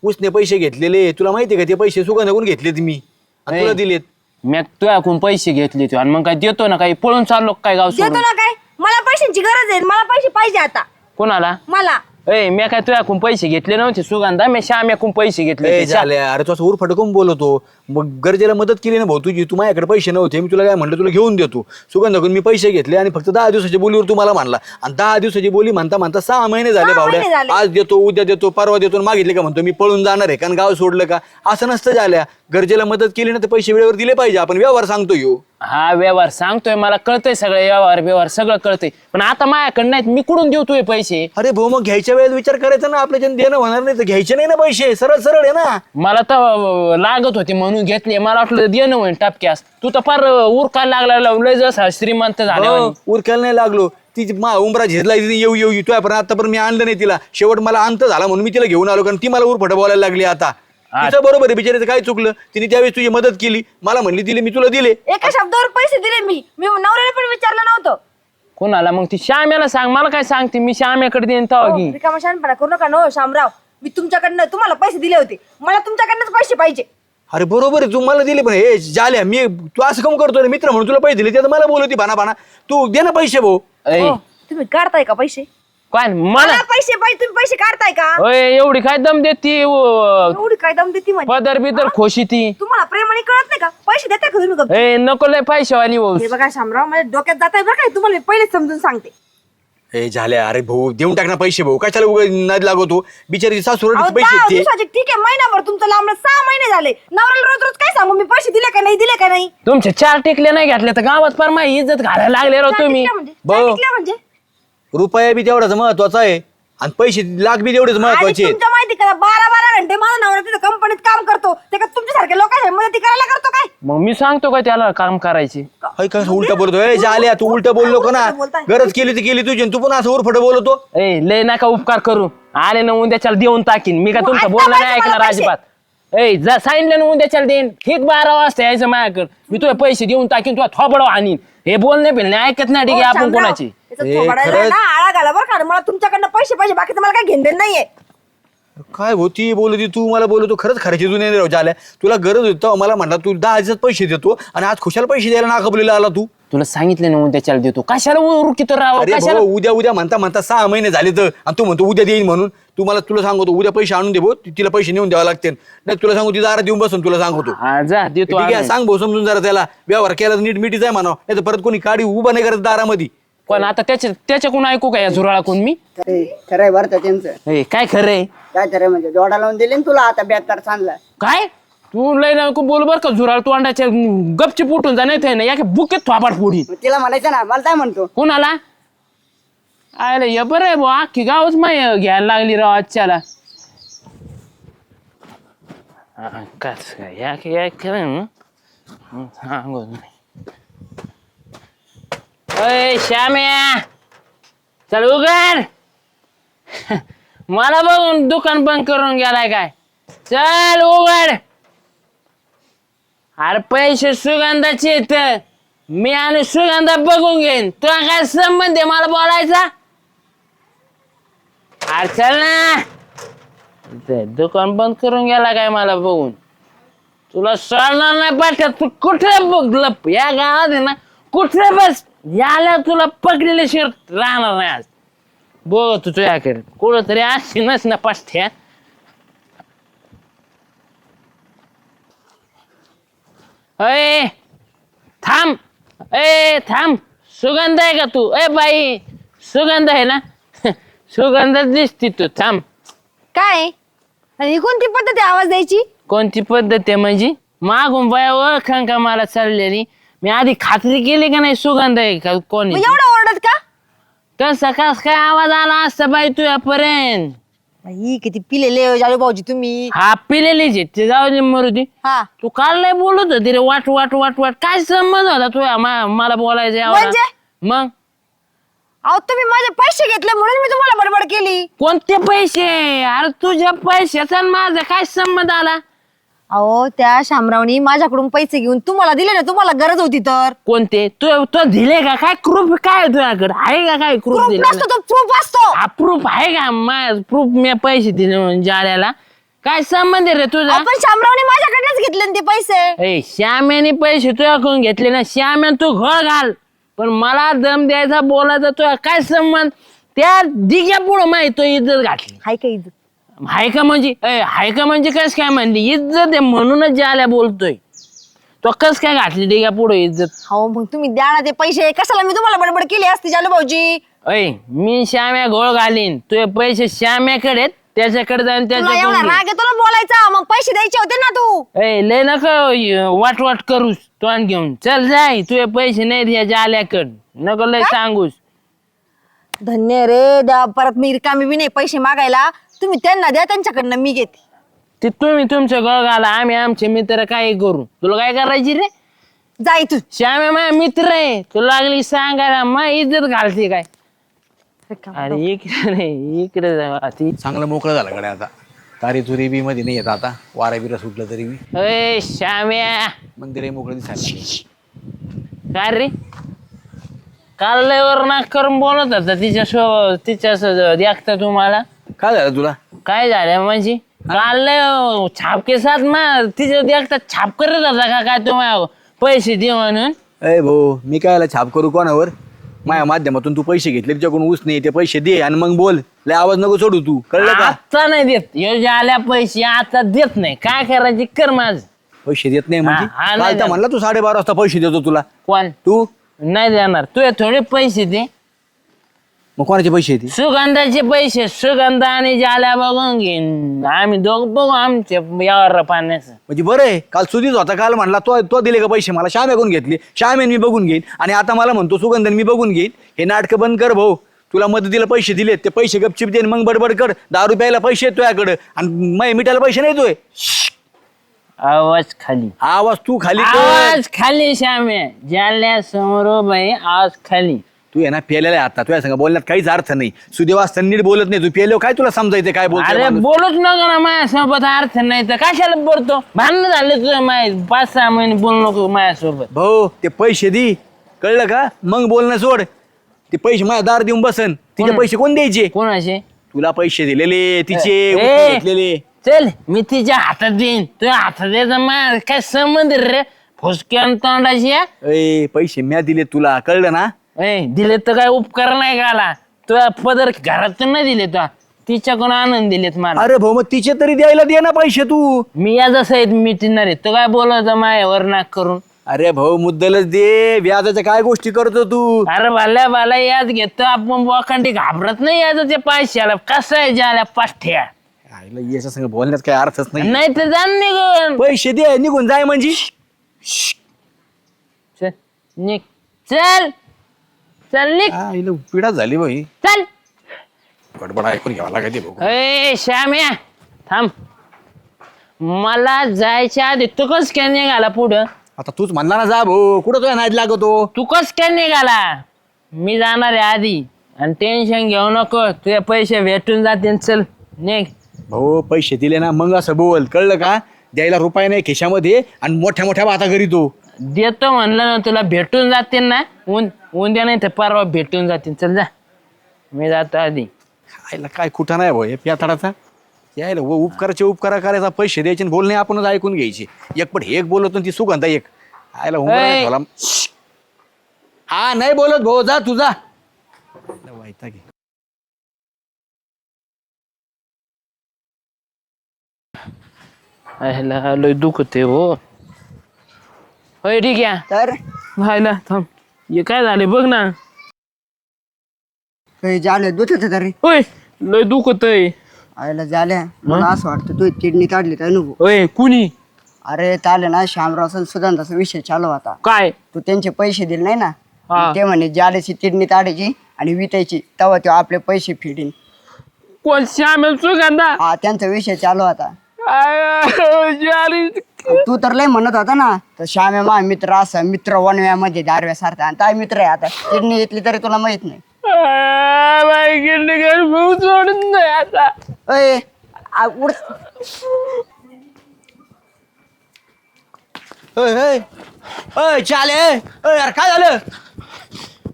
उसने पैसे घेतलेले तुला माहिती का ते पैसे सुगंधाकडून घेतलेत मी आणि तुला दिलेत मी तुझ्याकडून पैसे घेतले तू आणि मग काय देतो ना काही पळून चाललो काय गाव देतो सोडून ना काय मला पैशांची गरज आहे मला पैसे पाहिजे आता कोणाला मला ए मी काय तुझ्याकडून पैसे घेतले नव्हते सुगंधा मी श्याम्याकडून पैसे घेतले ए, होते. झाले अरे तू असं उरफटकून बोलतो मग गरजेला मदत केली ना भाऊ तुझी तू माझ्याकडे पैसे नव्हते मी तुला काय म्हणलं तुला घेऊन देतो सुगंधाकडून मी पैसे घेतले आणि फक्त 10 दिवसाच्या बोलीवर तू मला म्हणला आणि 10 दिवसाची बोली म्हणता म्हणता 6 महिने झाले 6 महिने भावड्या झाले. आज देतो उद्या देतो परवा देतो आणि मागितले का म्हणतो मी पळून जाणार आहे कारण गाव सोडलं का असं नसतं झाल्या गरजेला मदत केली ना तर पैसे वेळेवर दिले पाहिजे आपण व्यवहार सांगतो यो हा व्यवहार सांगतोय मला कळतंय सगळं व्यवहार सगळं कळतंय पण आता माझ्याकडे नाहीत मी कुठून देऊ तुझे पैसे अरे भाऊ मग घ्यायच्या वेळेस विचार करायचा ना आपल्या जण देणं होणार नाही तर घ्यायचे नाही ना पैसे सरळ सरळ आहे ना मला तर लागत होते म्हणून घेतले मला वाटलं देणं होईल टपक्यास तू तर फार उरकायला लागला लय जसा श्रीमंत झाले उरकायला नाही लागलो ती उमरा झेदला येऊ येऊ येऊ पण आतापर्यंत मी आणलं नाही तिला शेवट मला अंत झाला म्हणून मी तिला घेऊन आलो कारण ती मला उरफट बोलायला लागली आता तिचं बरोबर आहे बिचाराचं काय चुकलं तिने त्यावेळेस तुझी मदत केली मला म्हणली दिली मी तुला दिले एका शब्दावर पैसे दिले मी नवऱ्याला पण विचारलं नव्हतं कोणाला मग ती श्याम्याला सांग मला काय सांगते मी श्याम्याकडे देईन तवा की रिकामा शहाणपणा करू नका नो शामराव मी तुमच्याकडनं तुम्हाला पैसे दिले होते मला तुमच्याकडनंच पैसे पाहिजे अरे बरोबर आहे तू मला दिले पण हे झाल्या मी तू असं कम करतो मित्र म्हणून तुला पैसे दिले ते मला बोलवती भाना भाना तू दे ना पैसे भाऊ ऐ, हो, तुम्ही काढताय का पैसे काय मला मला पैसे पाहिजे तुम्ही पैसे काढताय का ओय, एवढी काय दम देती एवढी काय दम देती म्हणजे पदर बिदर खोशी ती तुम्हाला प्रेमाने कळत नाही का पैसे देताय का तुम्ही गप्प? ए नको लय पैशावाली हो हे बघा शामराव माझ्या डोक्यात जात आहे बरं काय तुम्हाला मी पहिले समजून सांगते हे झाल्या अरे भाऊ देऊन टाक ना पैसे भाऊ कशाला उगा नाद लागवतो बिचारी सासू अहो, पैसे 10 ते दिवसाचे ठीक आहे महिनाभर तुमचं लांबलं 6 महिने झाले नवऱ्याला रोज रोज काय सांगू मी पैसे दिले का नाही तुमचे 4 टिकले नाही घातले तर गावात फार माझी इज्जत घालायला लागले राव तुम्ही. भाऊ. म्हणजे रुपया बी तेवढाच महत्वाचा आहे आणि पैसे लाख बी तेवढेच महत्वाचे आहेत. तुमच्या माहिती का 12 घंटे माझा नवरा तिथं कंपनीत काम करतो ते का तुमच्यासारख्या लोकांच्या मदती करायला करतो काय मग मी सांगतो का त्याला काम करायचे. हाय का उलटा बोलतोय झाल्या तू उलट बोललो का ना बोलताय. गरज केली ती केली तुझी आणि तू पण असं उरफट बोलतो ए लय नका उपकार करू आले ना उद्याच्याला देऊन टाकीन मी का तुमचं ऐका बोलणं बाई, नाही तुम्हाला ऐकणार पैसे. अजिबात. ए जा सांगितलं ना उद्याच्याला देईन ठीक 12 वाजता यायचं माझ्याकडे मी तुझे पैसे देऊन टाकीन तुला थोबड आणीन हे बोलणे बिलणे ऐकत नाही ठीक आहे आपण कोणाची. खरंच. आळा घाला बरं का मला तुमच्याकडनं पैसे पाहिजे बाकी मला काय घेणं नाहीये काय होती बोलती तू मला बोलतो खरंच खर्च जुने राव झाल्या तुला गरज होती मला म्हणला तू 10 दिवसात पैसे देतो आणि आज खुशाल पैसे द्यायला नाकाबलेला आला तू तुला सांगितलं ना उद्याच्याला देतो कशाला उरकितो राव अरे कशाला भाऊ उद्या म्हणता म्हणता 6 महिने झाले तर आणि तू म्हणतो उद्या देईन म्हणून तुला सांगतो उद्या पैसे आणून दे भाऊ तिला पैसे नेऊन द्यावे लागतील नाही तुला सांगू ती दारा देऊन बसून तुला सांगतो हा, जा देतो ठीक आहे आणून. सांग भाऊ समजून जरा त्याला व्यवहार केला तर नीट मिठीच आहे म्हणा नाही तर परत कोणी काडी उभा नाही करत दारामध्ये पण आता त्याच्याकडून ऐकू का या झुराळाकडून मी खरंय बरं का त्यांचं ए, काय खरंय काय खरंय म्हणजे जोडा लावून दिले ना तुला आता 72 चांगला काय तू लय नको बोल बर का झुराळ तू अंड्याच्या गपची फुटून जा नाही ना या बुकेत थोपाट फोडी मग तिला म्हणायचं ना मला काय म्हणतो कोणाला आयला या बरं आहे बुवा अख्खी गावच माय घ्यायला लागली राव आजच्याला कस काय या खरं अय श्याम्या चल उघड मला बघून दुकान बंद करून गेलाय काय चल उघड अरे पैसे सुगंधाचे आहेत मी आणि सुगंधा बघून घेईन तुला काय संबंध आहे मला बोलायचा अरे चल ना ते दुकान बंद करून गेला काय मला बघून तुला सोडणार नाही पाठ्यात तू कुठे बघ लप या गावात आहे ना कुठे बस याला तुला पकडलेले शिरत राहणार नाही आज बघ तू तुझ्याकडे कुठं तरी अशी नस ना पाठ्या अय थांब थांब सुगंध आहे का तू ए बाई सुगंध आहे ना सुगंध दिसती तू थांब काय आणि ही कोणती पद्धत आहे आवाज द्यायची कोणती पद्धत आहे म्हणजे मागून बाया ओळखण का मला चाललेली मी आधी खात्री केली का नाही सुगंध आहे का कोणी मग एवढं ओरडत का कसा कस काय आवाज आला असता बाई तुझ्यापर्यंत बाई किती पिलेले जालू भाऊजी तुम्ही हा पिलेलीच आहे ते जाऊ दे मरुदी हा तू काल लय बोलत होती रे वाट वाट वाट वाट काय संबंध होता तुझ्या मला बोलायचं एवढा? म्हणजे? मग अहो तुम्ही माझे पैसे घेतले म्हणून मी तुम्हाला बडबड केली कोणते पैसे अरे तुझ्या पैशाचा आणि माझा काय संबंध आला अहो त्या शामरावनी माझ्याकडून पैसे घेऊन तुम्हाला दिले ना तुम्हाला गरज होती तर कोणते तू दिले का काय प्रूफ काय तुझ्याकडे आहे का काय प्रूफ प्रूफ दिले नसतो तो प्रूफ असतो हा प्रूफ आहे का प्रूफ मी पैसे दिले म्हणून जाल्याला काय संबंध आहे रे तुझा आपण शामरावनी माझ्याकडनंच घेतले ना ते पैसे ए श्याम्याने पैसे तुझ्याकडून घेतले ना श्याम्यान तू घळ घाल पण मला दम द्यायचा बोलायचा तुझा काय संबंध त्या दिग्या पुढं माहिती तो इज्जत घातली हाय का इज्जत हाय का म्हणजे कस काय म्हणली इज्जत आहे म्हणूनच जाल्या बोलतोय तो कस काय घातली दिग्या पुढं इज्जत हो मग तुम्ही द्या ना ते पैसे कशाला मी तुम्हाला बडबड केली असती जालू भाऊजी अय मी श्याम्या घोळ घालीन तुझे पैसे श्याम्याकडे त्याच्याकडे जाईन तुला एवढा त्याच्याकडे राग येतो ना बोलायचा मग पैसे द्यायचे होते ना तू ए लय नका वाट वाट करूस तोंड घेऊन चल जाय तुझे पैसे नाही द्यायचे आल्याकड नको लय सांगूस धन्य रे द्या परत मी रिकामी बी नाही पैसे मागायला तुम्ही त्यांना द्या त्यांच्याकडनं मी घेते ते तुम्ही तुमचं गळ घाला आम्ही आमचे मित्र काय करू तुला काय करायची रे जा इथून श्याम्या माझा मित्र आहे तू लागली सांगायला मग इज्जत घालते काय अरे इकडे नाही इकडे जा ती चांगलं मोकळं झालं कडे आता तारी तुरी बी मध्ये नाही येत आता वारा बिरा सुटलं तरी बी अय श्याम्या मंदिर मोकळं दिसायला लागलं. काय रे काल लयवर नाक करून बोलत होता तिच्या देखता तुम्हाला काय झालं तुला काय झालं म्हणजे काल लय छापके साथ मग तिच्या देखता छाप करत होता का काय तुम्हाला पैसे दे म्हणून अय भाऊ मी काय छाप करू कोणावर माझ्या माध्यमातून तू पैसे घेतले तुझ्याकडून ऊस नाही ते पैसे दे आणि मग बोल लय आवाज नको सोडू तू कळलं का आता नाही देत योजना आल्या पैसे आता देत नाही काय करायचे कर माझ पैसे देत नाही म्हणजे हा, नाही काल तर देत. म्हणला तू 12:30 वाजता पैसे देतो तुला कोण तू नाही देणार तू थोडे पैसे दे मग कोणाचे पैसे येते? सुगंधाचे पैसे सुगंधा आणि जाल्या बघून घेईन आम्ही दोघं बघू आमचे यावर पाण्याचं. म्हणजे बरं आहे, काल सुधीच होता, काल म्हणला तो दिले का पैसे मला, श्याम ऐकून घेतले, श्याम मी बघून घेईन, आणि आता मला म्हणतो सुगंधन मी बघून घेईन. हे नाटकं बंद कर भाऊ. तुला मदतीला पैसे दिलेत, ते पैसे गपचिप देईन, मग बडबड कर. 10 रुपयाला पैसे आहेत तुझ्याकडं आणि मै मिठाला पैसे नाही तोय. आवाज खाली आवाज तू खाली कर. आवाज खाली श्याम्या जाल्या समोर बाई आवाज खाली. तू आहे ना पेलेला आहे आता, तुझ्या संग बोलण्यात काहीच अर्थ नाही. सुदेव असताना नीट बोलत नाही, तू पेलो काय तुला समजायचं काय अरे बोलतो? बोलूच नको ना माझ्यासोबत अर्थ नाही तर कशाला बोलतो. भांडण झाले तुझ्या माय 5-6 महिने बोलू नको माझ्यासोबत. भाऊ ते पैसे दे, कळलं का? मग बोलणं सोड. ते पैसे माझ्या दार देऊन बसन. तिचे पैसे कोण द्यायचे? कोणाचे? तुला पैसे दिलेले तिचे ए, उचलून घेतलेले. चल मी तिच्या हातात देईन तुझ्या हातात द्यायचा माझ्या काय संबंध रे फुसक्या तोंडाची. ए पैसे म्या दिले तुला, कळलं ना? दिले तर काय उपकार नाही गाला तुझ्या पदर घरातून नाही दिले तुला तिच्याकडून आणून दिलेत मला. अरे भाऊ मग तिचे तरी द्यायला दे ना पैसे तू. मी याचा सहित मिटणार आहे तो काय बोलायचं मायावर नाक करून. अरे भाऊ मुद्दलच दे, व्याजाच्या काय गोष्टी करतो तू? अरे भल्या भला याच घेतो आपण बोकांडी घाबरत नाही याचं ते पैशाला कसं आहे ज्याला पाठ्या आईला याच्या संग बोलण्यात काय अर्थच नाही. नाही तर जाण निघून पैसे दे, निघून जाय म्हणजे. चल निघ चल चल निघ आईला पिढा झाली भाई. चल. गडबड ऐकून घ्यावा लागायचे भाऊ. ए श्याम्या थांब मला जायच्या आधी तू कस काय निघाला पुढं. आता तूच म्हणला ना जा भाऊ, कुठं तुझ्या नाद लागतो? तू कस काय निघाला. मी जाणार आहे आधी आणि टेन्शन घेऊ नको तुझे पैसे भेटून जातील. चल निघ. भाऊ पैसे दिले ना मग असं बोल, कळलं का? द्यायला रुपये नाही खिशामध्ये आणि मोठ्या मोठ्या बाता करी तू. देतो म्हणलं ना तुला भेटून जातील ना उद्या नाही तर परवा भेटून जातील. चल जा मी जातो आधी. आईला काय कुठं नाही भाऊ हे प्याथाडाचा. यायला उपकाराचे उपकार करायचा, पैसे द्यायचे आणि बोलणे आपणच ऐकून घ्यायचे. एक पण एक बोलत ती सुगंधा एक. आयला ए. हा नाही बोलत भाऊ, जा तुझा. वाईटा घे. लय दुखते हो. होय ठीक आहे तर व्हायला थांब हे काय झाले बघ ना. काही झालं दुखत तरी होय लय दुखतय. आयला झाल्या मला असं वाटतं तू किडनी काढली काय नको. होय कुणी. अरे चाले ना श्यामराव सण सुगंधाचा विषय चालू होता. काय तू त्यांचे पैसे दिले नाही ना, हा. ते म्हणे जाल्याची किडनी काढायची आणि विटायची तेव्हा ते आपले पैसे फिडीन. कोण श्याम सुगंधा. हा त्यांचा विषय चालू होता. जाली. तू तर लय म्हणत होता ना तर श्याम्या मा मित्र असा मित्र वनव्यामध्ये दारव्यासारखा आणि काय मित्र आहे आता किडनी घेतली तरी तुला माहित नाही. सोडून नाही आता. अय उड चाले यार काय झालं?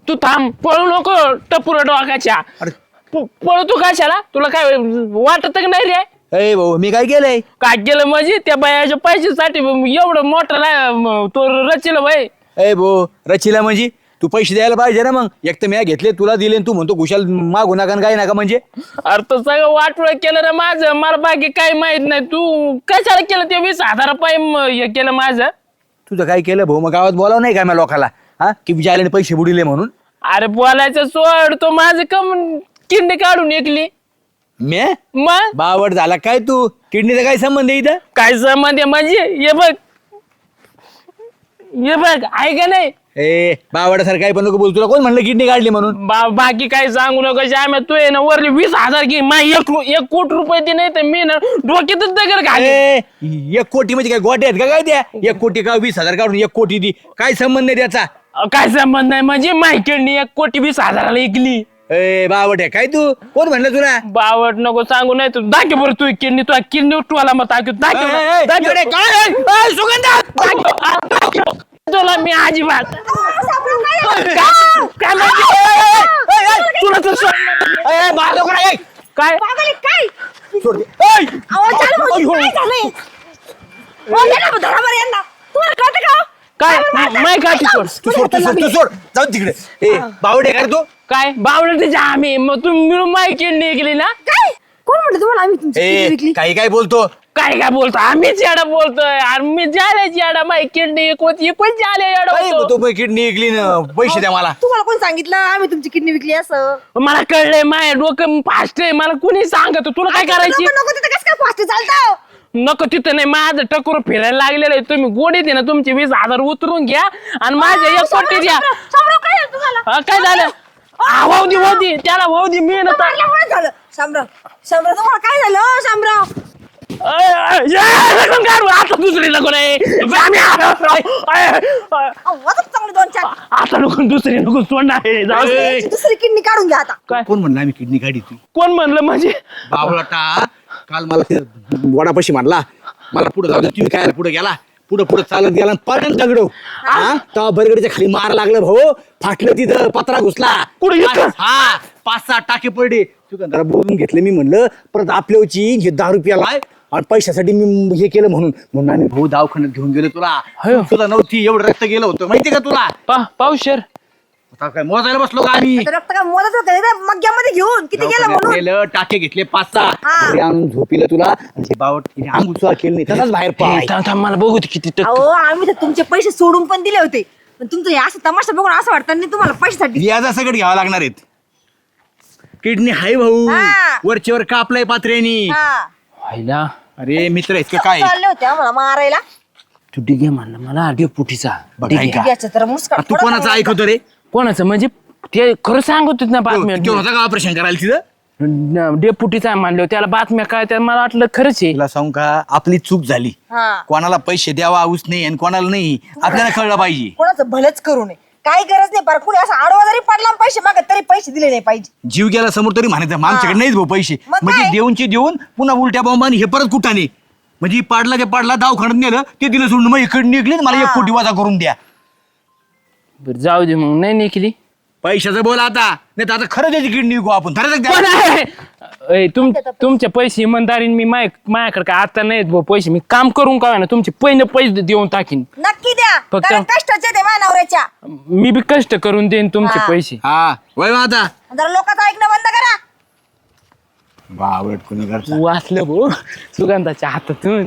तू थांब पळू नको टपुरा डोकाच्या. अरे पळतो कशाला तुला काय वाटत का नाही रे. ए भाऊ मी काय केलंय? काय केलं म्हणजे त्या बायाच्या पैशासाठी एवढं मोठं तो रचिलं बाई. ए भाऊ रचिला म्हणजे तू पैसे द्यायला पाहिजे ना. मग एक तर मी घेतले तुला दिले आणि तू म्हणतो खुशाल मागू नका काय नका म्हणजे. अरे तो सगळं वाटोळ केलं रे माझं मला बाकी काही माहित नाही. तू कशाला केलं ते 20,000 रुपये हे केलं माझं. तुझं काय केलं भाऊ? मग गावात बोलाव नाही काय मला लोकाला हा की विचारले पैसे बुडिले म्हणून? अरे बोलायचं सोड तो माझं कम किंडी काढून ऐकली. मे मग बावड झाला काय तू? किडनीचा काय संबंध आहे इथं? काय संबंध आहे म्हणजे ये बघ आहे का नाही. ए बावडासारखं काय पण नको बोल. तुला कोण म्हणलं किडनी काढली म्हणून? बाकी काही सांगू नका श्याम्या तू आहे ना वरली 20,000 घे मा 1 कोटी रुपये दे नाही तर मी ना डोक्यातच दगड घाले. ए 1 कोटी म्हणजे काय गोटे आहेत का काय द्या? 1 कोटी का 20,000 काढून 1 कोटी दी काय संबंध नाही त्याचा? काय संबंध नाही म्हणजे माहिती 1,20,000 ऐकली. ए बावट आहे काय तू? कोण म्हणलं तुला? बावट नको सांगू नाही तू दाखव बरं तू किडनी उठवाला मग तुला मी अजिबात तुला तर काय काय नाही काय जाऊ तिकडे. ए बावडे काय तू? काय बावडे आम्ही मग तुम्ही मिळून माहिती केली ना. काय कोण म्हणतो तुम्हाला आम्ही तुमची किडनी विकली? काही काय बोलतो काय बोलतो आम्हीच याडा बोलतोय आणि मी जाल्याची याडा माही किडनी कोणती पण जाल्या याडा काय होतो. तो किडनी ऐकली ना पैसे द्या मला तुम्हाला कोण सांगितलं आम्ही तुमची किडनी विकली असं? मला कळलंय माय डोकं फास्ट आहे मला कुणी सांगत तुला काय करायची नको नको तिथं कसं काय फास्ट चालतं? नको तिथं नाही माझं टकोर फिरायला लागलेलं आहे तुम्ही गोडी दे ना तुमचे 20,000 उतरून घ्या आणि माझ्या 1 कोटी द्या. शामराव काय झालं तुम्हाला? हा, काय झालं वाहू दे त्याला वाहू दे मी ना मारल्यामुळे झालं. शामराव शामराव तुम्हाला काय झालं ओ, शामराव? आता दुसरी नको नाही वाजव चांगलं 2-4. आता नको दुसरी नको सोडणार आहे. जाऊ दे. दुसरी किडनी काढून घ्या आता. काय कोण म्हणलं आम्ही किडनी काढी ती कोण म्हणलं म्हणजे बावळाटा काल मला ते वडापाशी मारला मला पुढे जाऊ दे तुम्ही काय पुढे गेला पुढे चालत गेला पर्यंत दगडो तेव्हा बरगडीच्या खाली मार लागलं भाऊ फाटलं तिथं पत्रा घुसला कुठे इथं? हा 5-6 टाके पडले दुकानदारा बोलून घेतले मी म्हणलं परत आपल्याची हे 10 रुपयाला आणि पैशासाठी मी हे केलं म्हणून आम्ही भाऊ दवाखान्यात घेऊन गेलो तुला तुला नव्हती एवढं रक्त गेलं होतं माहिती का तुला पावशर आता काय मोजायला बसलो का आम्ही आता रक्त काय मोजत होते रे मग्ग्यामध्ये घेऊन किती गेलं म्हणून? गेलं टाके घेतले 5-6 घरी आणून झोपिलं तुला आणि ते बावट तिने अंग उचला केलं नाही तसाच बाहेर पळाला. मला बघू दे किती अहो आम्ही तर तुमचे पैसे सोडून पण दिले होते पण तुमचं हे असं तमाशा बघून असं वाटतं नाही तुम्हाला पैशासाठी. व्याजासकट घ्यावं लागणार आहेत किडनी हाय भाऊ हा. वरच्यावर कापलाय पात्र्यानी हा. व्हायला अरे मित्र आहेत का काय चालले होते आम्हाला मारायला. तू डिगे म्हणला मला डेपुटीचा बघा ऐका याचं तर मुस्कान तू कोणाचं ऐकतो रे कोणाचं म्हणजे ते खरं सांगत होते ना बातम्या तो होता का ऑपरेशन करायला तिथं डेपुटीचा मानले त्याला बातम्या काय त्या मला वाटलं खरंच आहे. तुला सांगू का आपली चूक झाली हा. कोणाला पैसे द्यावा आऊस नाही आणि कोणाला नाही आपल्याला कळलं पाहिजे कोणाचं भलंच करू नये काही गरज नाही पर कुणी असं आडवा जरी पडला आणि पैसे मागत तरी पैसे दिले नाही पाहिजे. जीव गेला समोर तरी म्हणायचं आमच्याकडे नाहीच भाऊ पैसे मग म्हणजे काय? देऊनचे देऊन पुन्हा उलट्या बॉम्बाने हे परत कुठाने म्हणजे पाडला ते पाडला दवाखान्यात नेलं ते दिलं सोडून मग इकडे निघले मला 1 कोटी वाजा करून द्या बरं जाऊ दे मग नाही निघली पैशाचं बोल आता नाही तर आता खरं त्याची किडनी विकू आपण खरंच पण द्या. आहे. तुमचे पैसे इमानदारीने मी माझ्याकडे काय आता नाहीत भाऊ पैसे मी काम करून का ना तुमचे पहिलं पैसे देऊन टाकीन नक्की द्या फक्त- कारण कष्टाचे ते माझ्या नवऱ्याच्या. मी बी कष्ट करून देईन तुमचे हा. पैसे हा वय मग आता जरा लोकांचं ऐकणं बंद करा. बावट कोणी करता वाचलं भाऊ सुगंधाच्या हातातून